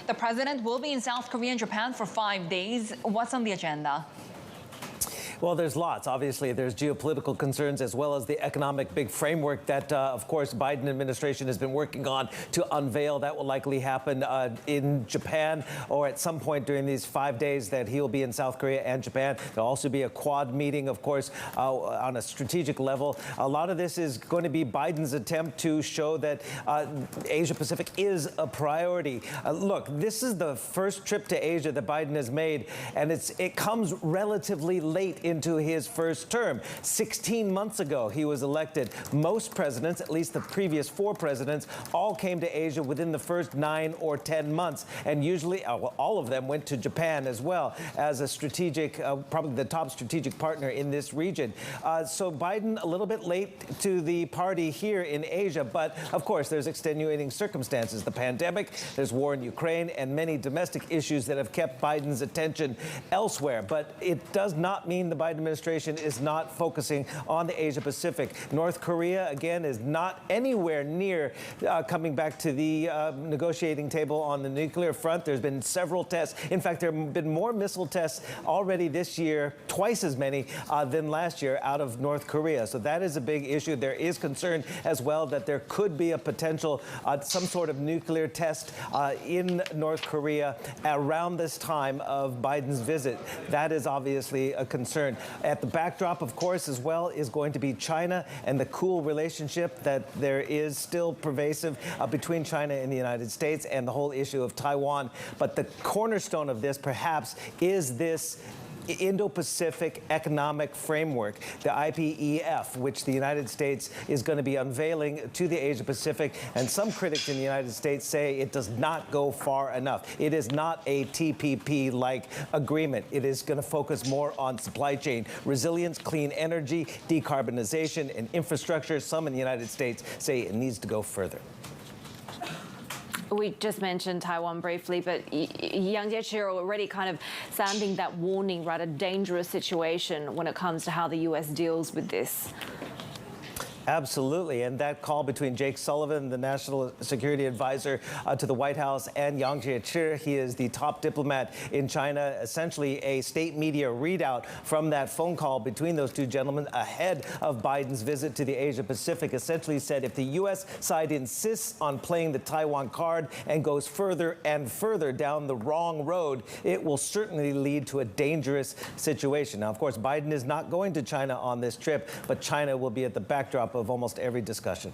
The president will be in South Korea and Japan for 5 days. What's on the agenda? Well, there's lots. Obviously, there's geopolitical concerns as well as the economic big framework that, of course, Biden administration has been working on to unveil. That will likely happen in Japan or at some point during these 5 days that he'll be in South Korea and Japan. There'll also be a Quad meeting, of course, on a strategic level. A lot of this is going to be Biden's attempt to show that Asia-Pacific is a priority. Look, this is the first trip to Asia that Biden has made, and it comes relatively late into his first term. 16 months ago, he was elected. Most presidents, at least the previous 4 presidents, all came to Asia within the first 9 or 10 months. And usually, all of them went to Japan as well as a strategic, probably the top strategic partner in this region. So Biden a little bit late to the party here in Asia. But of course, there's extenuating circumstances. The pandemic, there's war in Ukraine, and many domestic issues that have kept Biden's attention elsewhere. But it does not mean the Biden administration is not focusing on the Asia Pacific. North Korea, again, is not anywhere near coming back to the negotiating table on the nuclear front. There's been several tests. In fact, there have been more missile tests already this year, twice as many than last year out of North Korea. So that is a big issue. There is concern as well that there could be a potential, some sort of nuclear test in North Korea around this time of Biden's visit. That is obviously a concern. At the backdrop, of course, as well, is going to be China and the cool relationship that there is still pervasive between China and the United States and the whole issue of Taiwan. But the cornerstone of this, perhaps, is this Indo-Pacific Economic Framework, the IPEF, which the United States is going to be unveiling to the Asia-Pacific. And some critics in the United States say it does not go far enough. It is not a TPP-like agreement. It is going to focus more on supply chain resilience, clean energy, decarbonization, and infrastructure. Some in the United States say it needs to go further. We just mentioned Taiwan briefly, but Yang Jiechi are already kind of sounding that warning, right? A dangerous situation when it comes to how the U.S. deals with this. Absolutely. And that call between Jake Sullivan, the national security advisor to the White House, and Yang Jiechi, he is the top diplomat in China, essentially a state media readout from that phone call between those two gentlemen ahead of Biden's visit to the Asia Pacific, essentially said if the U.S. side insists on playing the Taiwan card and goes further and further down the wrong road, it will certainly lead to a dangerous situation. Now, of course, Biden is not going to China on this trip, but China will be at the backdrop of almost every discussion.